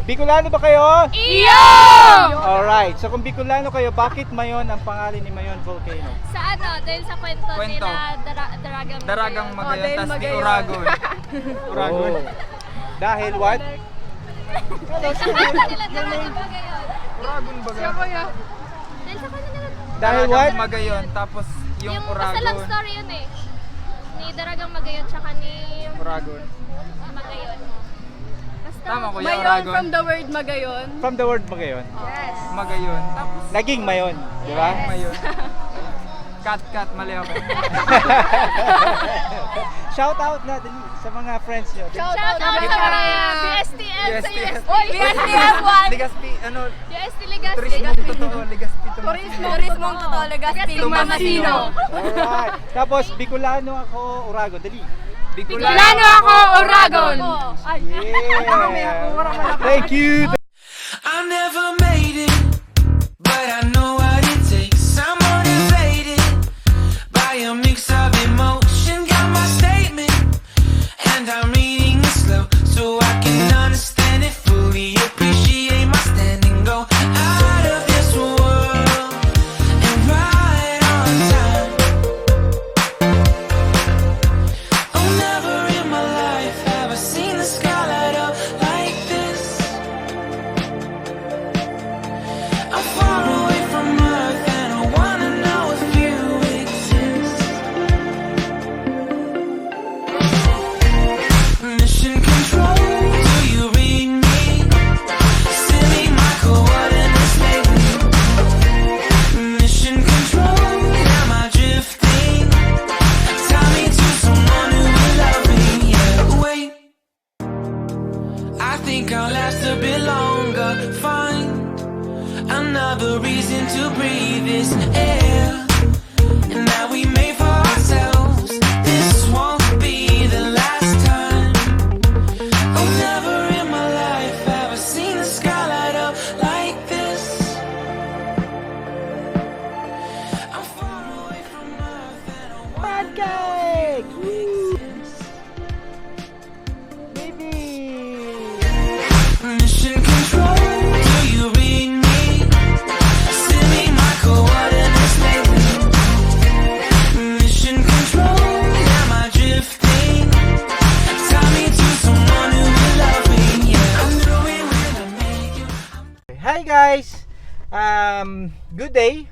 Bicolano ba kayo? Iyo! Alright, so kung Bicolano kayo, bakit Mayon ang pangalan ni Mayon Volcano? Sa ano, dahil sa kwento nila, Daragang Magayon, tas di Magayon. Uragon. Uragon. Dahil what? Sa kwento nila, Daragang Magayon. Uragon ba Siya ga? ba yan? Dahil sa kwento nila, Dahil what? Daragang Magayon, tapos yung yung basta lang Uragon. story yun eh. Ni Daragang Magayon, tsaka ni Uragon. Magayon. Basta, Tama ko, yung Mayon Uragon. from the word Magayon. From the word Magayon. Yes. Magayon. Tapos Naging Mayon, di ba? Mayon. Cut, mali ako. Shout out na dali sa mga friends nyo. Shout shout out sa mga BSTM sa BSTM. UST. Oy, BSTM1. Ligaspi, ano, UST Legazpi. turismong totoo, Ligaspi Turismong totoo, Legazpi, Mamasino. Alright. Tapos Bicolano ako, Uragon. Dali. Bicolano ako, Uragon. Yeah. Thank you. I never made it, but I know what it takes. I'm motivated by a mix of emotion. Got my statement, and I'm reading it slow so I can understand it fully. Appreciate my standing, go out of this world and right on time. Oh, never in my life have I seen the sky light up like this. I'm far away from Earth and I wanna know if you exist. Mission control, do you read me? Send me my coordinates lately. Mission control, am I drifting? Tie me to someone who will love me. Yeah, wait, I think I'll last a bit longer. Fine, another reason to breathe this air, and that we made for ourselves. This won't be the last time. Oh, never in my life have I seen the sky light up like this. I'm far away from Earth and I wanna Pancake! know if you exist. Baby! Mission control, do you read me? Send me my coordinates lately. Mission control, am I drifting? Tie me to someone who will love me. Yeah, I knew it when I met you. Hi guys! Good day!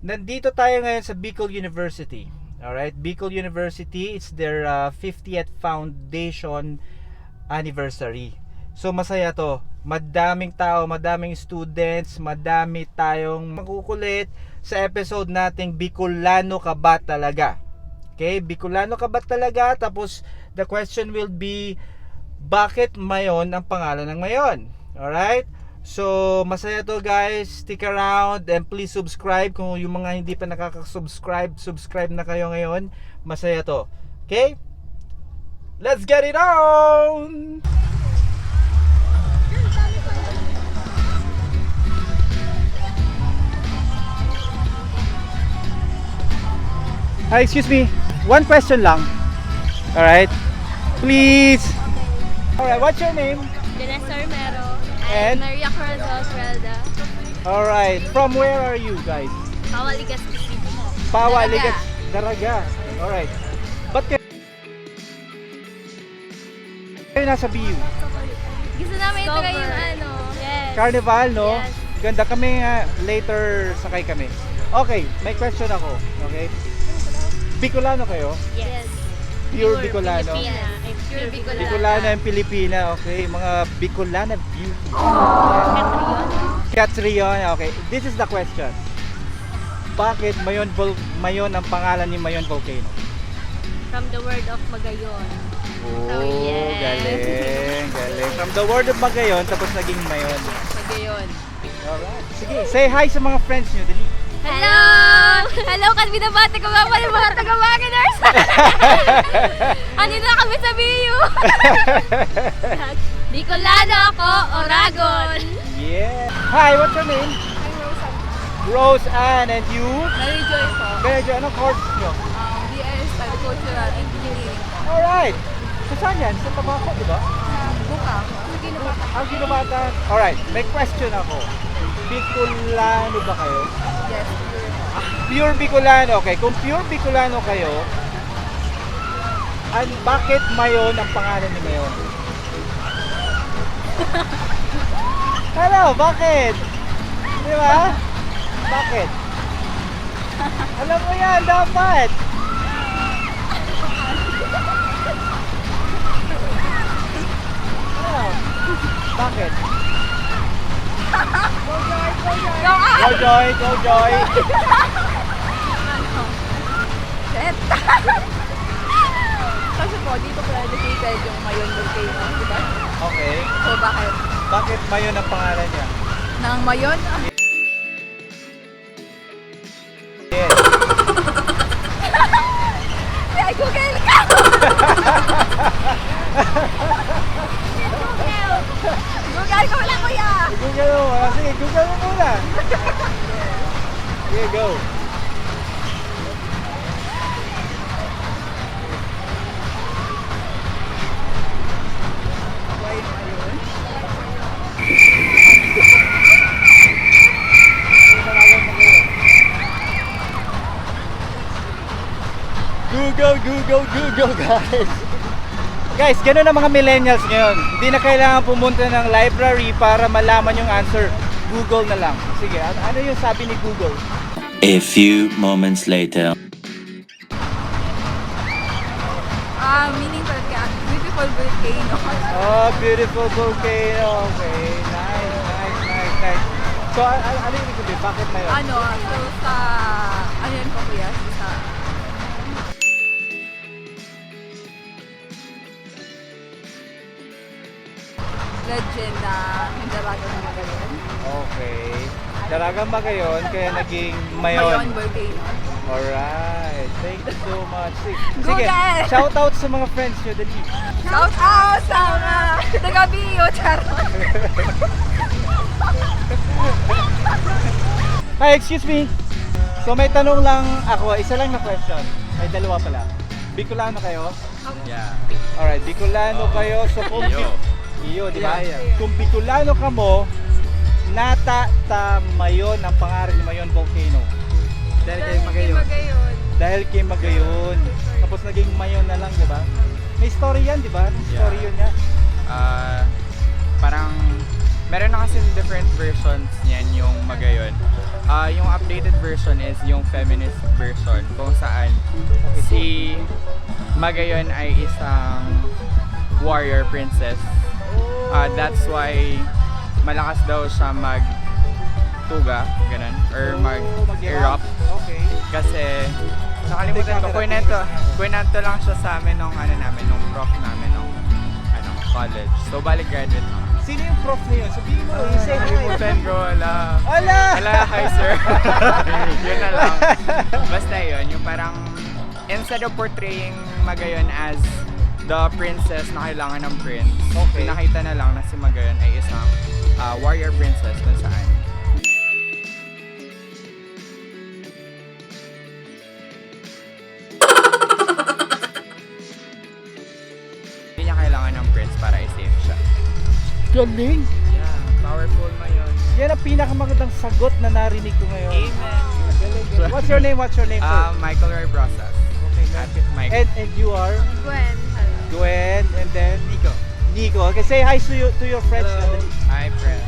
Nandito tayo ngayon sa Bicol University. Alright, Bicol University, it's their 50th foundation anniversary. So masaya to. Madaming tao, madaming students, madami tayong makukulit sa episode nating Bicolano ka ba talaga? Okay, Bicolano ka ba talaga? Tapos the question will be, bakit Mayon ang pangalan ng Mayon? Alright? So masaya to guys. Stick around and please subscribe. Kung yung mga hindi pa nakaka-subscribe, subscribe na kayo ngayon. Masaya to. Okay? Let's get it on! Hi, excuse me. One question lang. Alright? Please. Alright, what's your name? Vanessa Romero. And? Maria Corazon Relda. Alright, from where are you guys? Pawaligas City. Pawa, Daraga. Ligas, Daraga. Alright. Ba't kayo nasa BU? Gusto namin ito yung ano. Yes. Carnival, no? Yes. Ganda kami later sakay kami. Okay, may question ako. Okay? Bicolano kayo? Yes. Pure Bicolano? Pilipina. Pure Bicolano. Bicolano and Pilipina, okay? Mga Bicolana beauty. Catrion, okay. This is the question. Bakit Mayon ang pangalan ni Mayon Volcano? From the word of Magayon. Oh, yes. galing. From the word of Magayon, tapos naging Mayon. Magayon. Alright. Sige, say hi sa mga friends nyo, dali. Hello! Hello, kasi binabati ko nga pala mga taga-Wagoners! Andito na kami sa BU! Bicolano ako, Uragon! Yeah. Hi, what's your name? Rose Ann, and you? Mary Joy po. Medyo, anong course nyo? BS, Agricultural Engineering. Alright. So saan yan? Sa Tabaco, di ba? Buka. Sige na ba? Ang Ginubatan. Alright, may question ako. Bicolano ba kayo? Yes. Pure Bicolano. Okay, kung pure Bicolano kayo, bakit Mayon ang pangalan ni Mayon? Ano? Bakit? Di ba? Bakit? Alam mo yan, dapat. Ano? Bakit? Go Joy! Go Joy! Shit. Kasi po, dito pala located yung Mayon Volcano, di ba? Okay. So, bakit? Bakit Mayon ang pangalan niya? Nang Mayon? Yes. Ay, Google ka! Google ko wala, kuya! Google mo. Sige, Google mo muna. Sige, go. Google, guys. Guys, ganun ang mga millennials ngayon. Hindi na kailangan pumunta ng library para malaman yung answer. Google na lang. Sige, ano yung sabi ni Google? A few moments later. Meaning talaga, beautiful volcano. Oh, beautiful volcano. Okay, nice. So, ano yung ibig sabihin? Bakit na yun? Ano, so sa, ano yan po kuya? Sa, legend na hindaragan ng Magayon. Okay. Dalagang Magayon, kaya naging Mayon Mayon. Volcano. Alright. Thank you so much. Sige, Google! shout out sa mga friends nyo. Dali. Shout out sa mga taga-Bio, charot! Hi, excuse me. So may tanong lang ako, isa lang na question. May dalawa pala. Bicolano kayo? Yeah. Alright, Bicolano kayo. So kung iyo, di ba? Kung Bicolano ka mo, nata ta Mayon ang pangalan ni Mayon Volcano. Dahil kayo magayon. Dahil kay Magayon. Tapos naging Mayon na lang, di ba? May story yan, di ba? May story yun niya. Parang meron na kasi different versions niyan yung magayon. Yung updated version is yung feminist version kung saan si Magayon ay isang warrior princess. That's why malakas daw siya mag-tuga, ganun, or mag-erupt. Okay. Kasi nakalimutan ko, kwento lang siya sa amin nung nung prof namin nung college. So balik graduate na. Sino yung prof na yun? Sabihin mo, isa na Nakalimutan ko, Ala! hi sir. Yun na lang. Basta yun, yung parang instead of portraying Magayon as the princess na kailangan ng prince, Okay. pinakita na lang na si Magayon ay isang warrior princess kung saan hindi niya kailangan ng prince para i-save siya. Galing! Yeah, powerful Mayon. Yan ang pinakamagandang sagot na narinig ko ngayon. Amen. Galing. What's your name? Sir? Michael Roy Brosas. Okay, Mike. and you are? Gwen. Gwen, and then? Nico. Nico. Okay, say hi to your friends. Hello. Hi, friend.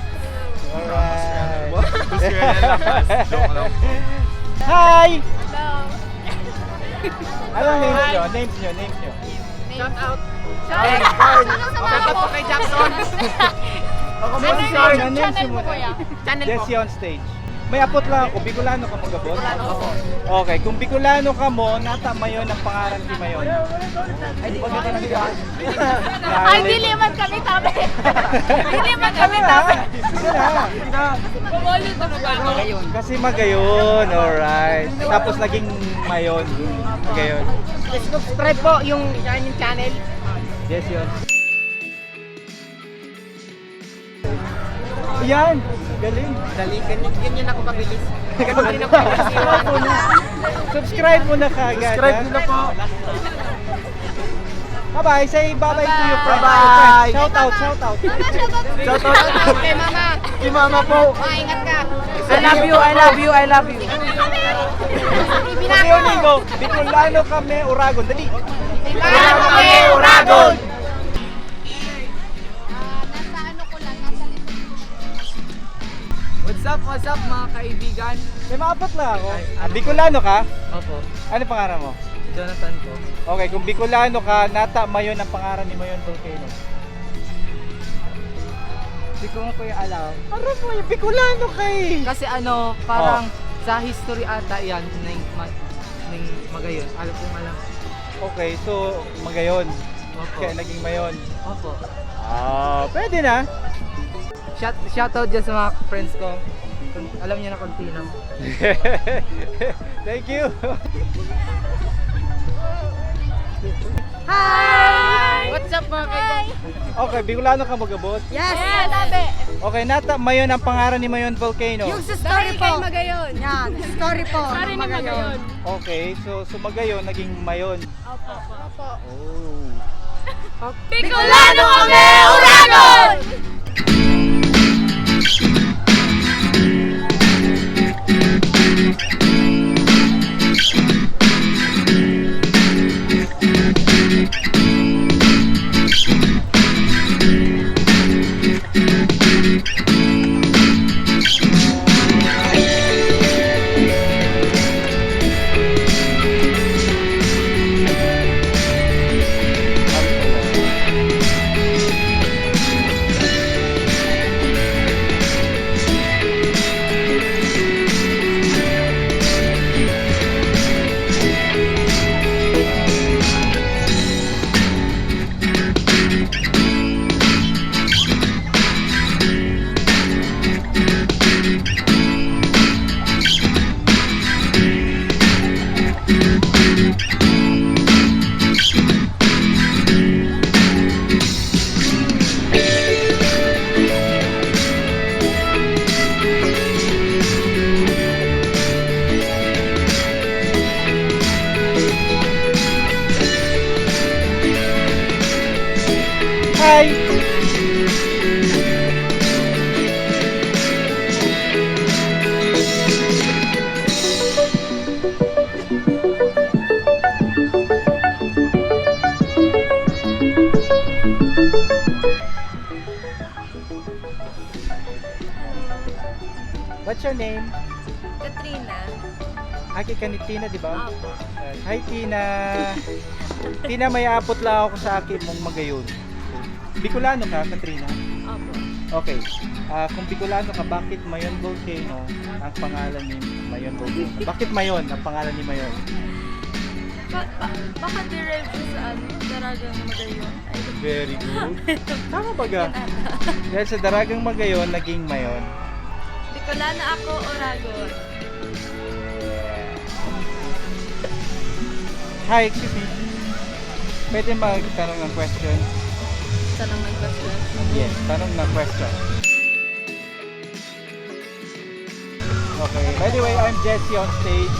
Alright. Australia lang. Joke lang po. Hi! Hello. Anong names nyo? Names nyo. Shout out. Shout out po kay Jackson. Ako mo si Channel mo kuya. Jesse on stage. May apot lang ako, Bicolano ka mo gabon? Okay, kung Bicolano ka mo, nata Mayon ang pangalan ni Mayon. Ay, diliman kami tabi. Diliman kami tabi. Pumuli ito ba? Kasi Magayon, alright. Tapos naging Mayon. Magayon. Subscribe po yung channel. Yes, yun. Yan! Galing! Ganyan ako kabilis. Subscribe mo na kagad. Subscribe nyo na po. Bye-bye. Say bye-bye to your friends. Bye-bye. Shout out, shout out. Mama, shout out. Shout out kay mama. Si mama po. Ingat ka. I love you, I love you, I love you. Kasi yun, Nico. Bicolano kami, Uragon. Dali. Bicolano kami, Uragon. Nasa ano ko lang, nasa likod. What's up mga kaibigan? May maapat na ako. Bicolano ka? Opo, Ano pangalan mo? Jonathan po. Okay, kung Bicolano ka, nata Mayon ang pangalan ni Mayon Volcano. Hindi ko nga kuya alam. Aram mo, yung Bicolano ka eh. Kasi ano, parang sa history ata yan ng Magayon. Alam kong alam. Okay, so Magayon. Opo. Kaya naging Mayon. Opo. Pwede na. Shoutout dyan sa mga friends ko. Alam niyo na kung sino. Thank you. Hi! What's up mga kaibigan? Okay, Bicolano ka magabot. Yes! Sabi! Okay, nata Mayon ang pangalan ni Mayon Volcano. Yung sa story po. Magayon. Yan, story po. Story ni Magayon. Okay, so Magayon naging Mayon. Opo. Oh. Bicolano kami, Uragon! Hi! What's your name? Katrina. Aki ka ni Tina, di ba? Opo. Hi Tina. Tina, may aapot lang ako sa akin mong Magayon. Bicolano ka, Katrina? Opo. Okay. Kung Bicolano ka, bakit Mayon Volcano ang pangalan ni Mayon Volcano? Bakit Mayon ang pangalan ni Mayon? Baka derive siya sa ano, Daragang Magayon. Very good. Tama ba ga? Dahil sa Daragang Magayon, naging Mayon. Bicolano ako, Uragon. Hi, excuse me. Pwede magtanong ng question? Tanong ng question. Yes, tanong na question. Okay, by the way, I'm Jesse on stage.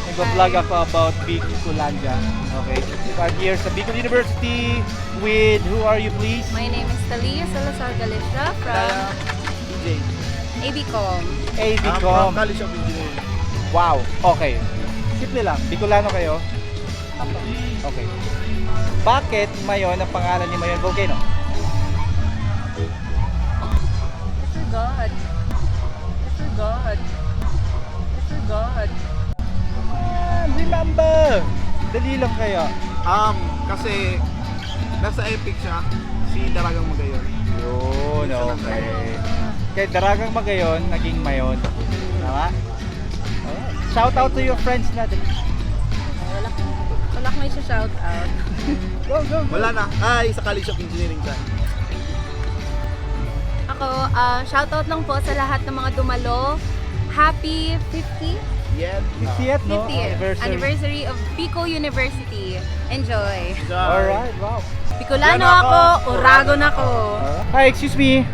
Nag-vlog ako about Bicolanja. Okay, I'm here sa Bicol University with, who are you please? My name is Talia Salazar Galicia from DJ. ABCom. ABCom. Wow, okay. Simple lang, Bicolano kayo? Okay. Bakit Mayon ang pangalan ni Mayon Volcano? God. Remember! Dali lang kaya. Kasi nasa epic siya, si Daragang Magayon. Yun, okay. Kaya Daragang Magayon, naging Mayon. Tama? Alright. Shout out to your friends natin. Wala ko may shout out. Go, go, go. Wala na. Sa College of Engineering siya. Ako, shout out lang po sa lahat ng mga dumalo. Happy 50th Yes. 50th, no? 50th anniversary of Bicol University. Enjoy. Alright, wow. Bicolano ako, Uragon ako. Hi, excuse me.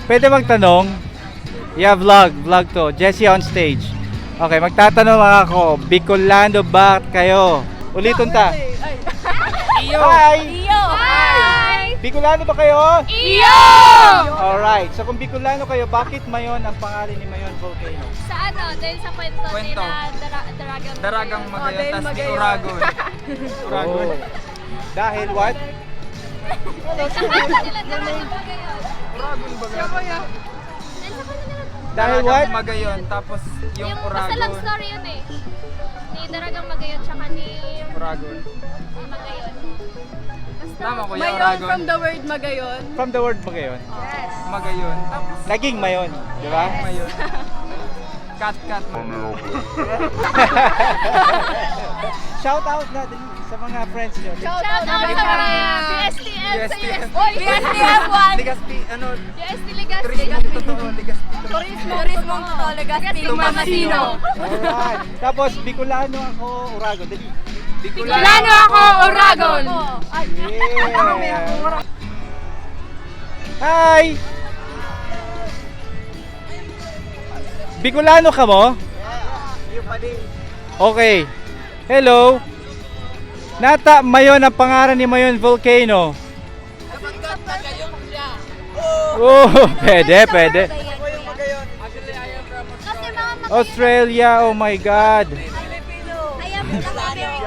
Pwede magtanong? Yeah, vlog to. Jessie on stage. Okay, magtatanong ako. Bicolano ba kayo? Ulitin ta. Iyo! Hi! Iyo! Hi! Bicolano ba kayo? Iyo! Alright. So kung Bicolano kayo, bakit Mayon ang pangalan ni Mayon Volcano? Sa ano? Dahil sa kwento Kwento. nila, Daragang Daragang Magayon, dahil tas ni Magayon. Uragon. Uragon. Oh. Dahil what? Sa kwento nila, Daragang Magayon. Uragon ba? Siya ba yan? Dahil sa kwento nila, Dahil what? Daragang Magayon, tapos yung basta love Uragon. story yun eh. Ni Daragang Magayon, tsaka ni Uragon. Magayon. Tama ko yung Mayon Uragon. from the word Magayon. From the word Magayon. Yes. Magayon. Tapos Naging Mayon, di ba? Mayon. Cut. Shout out natin sa mga friends nyo. Shout Shout out sa mga BSTL sa BSTL. Oy, BSTF1! Ligaspi, ano? BST Ligaspi. Turismong totoo, Ligaspi. Turismong totoo, Legaspi, Mamasino. Alright. Tapos Bicolano ako, Uragon. Dali. Bicolano ako, Uragon. Yeah. Hi! Bicolano ka mo? Okay. Hello. Nata Mayon ang pangalan ni Mayon Volcano. Oh, pwede. Kasi mga Australia, oh my God. I am Black American.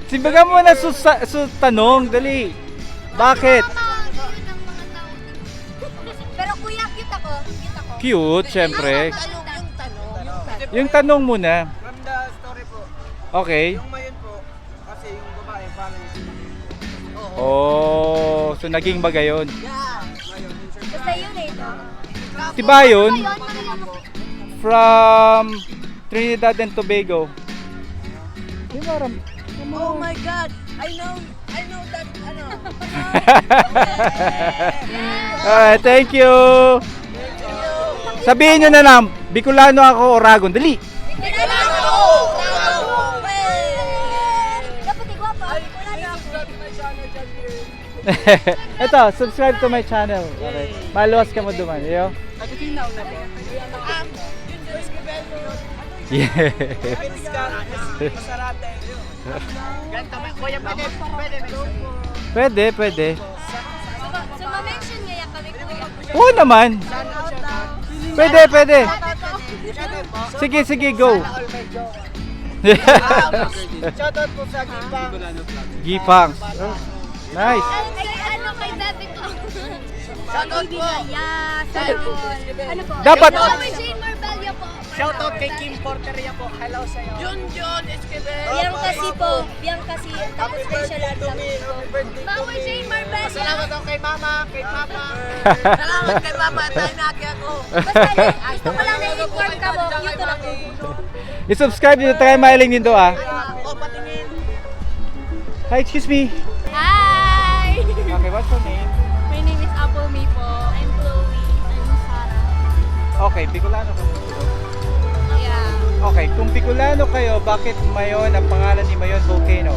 Simbaga mo na tanong, dali. Bakit? Pero kuya, cute ako. Cute, syempre. Yung tanong. Yung tanong muna. From the story po, Okay. yung Mayon po, kasi yung babae, parang Oh, so naging Magayon. Basta yun eh. Tibayon from Trinidad and Tobago. Oh my God, I know that, ano. Alright, thank you. Sabihin nyo na lang, Bicolano ako, Uragon. Dali. Ito, subscribe to my channel. Okay. Maluwas ka mo duman. Yo. Yeah. Pwede. So, ma-mention niya kami kuya. Oo naman. Pwede. Sige, go. shoutout po sa Gipang. Gipang. Nice. Kay dati ko. Shoutout po. Ano po? Dapat- Mama Jane Marbella po. Shoutout kay Kim Porteria po. Hello sa'yo. Junjun Esquivel. Biyang kasi. Tapos special at lang. Mama Jane Marbella. Salamat ako kay Mama, Salamat kay Papa, tayo naki ako. Basta gusto ko lang na-inform ka mo. Cute lang po. I-subscribe dito tayo mailing din do ah. O, patingin. Hi, excuse me. Hi! Okay, what's your name? My name is Apple May po. I'm Chloe. I'm Sarah. Okay, Bicolano ka. Yeah. Okay, kung Bicolano kayo, bakit Mayon ang pangalan ni Mayon Volcano?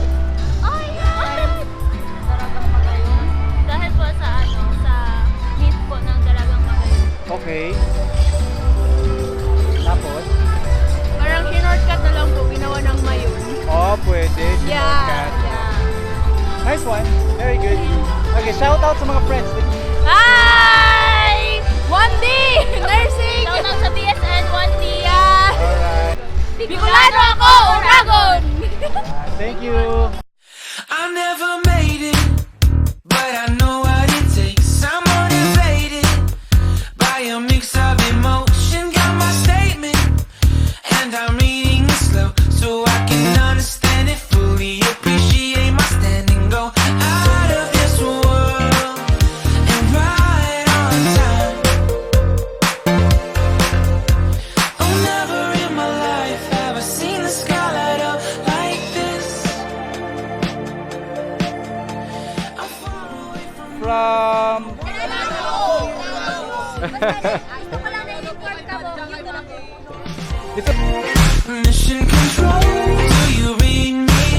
Oh, yeah! Daragang Magayon. Dahil po sa sa myth po ng Daragang Magayon. Okay. Tapos? Parang shortcut na lang po, ginawa ng Mayon. Oh, pwede. Shortcut. Nice one. Very good. Okay, shout out sa mga friends. Hi! 1D! Nursing! Shout out sa BSN 1D. Alright. Bicolano ako, Uragon! Thank you. I never made it, but I know what it takes. I'm motivated by a mix of emotion. Got my statement, and I'm reading it slow so I can understand it fully. Appreciate my standing, go out of this world and right on time. Oh, never in my life have I seen the sky light up like this. I'm far away from From... Gusto ko lang na-inform ka mo. Cute lang po. It's a... mission control. Do you read me?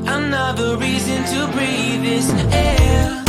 another reason to breathe this air.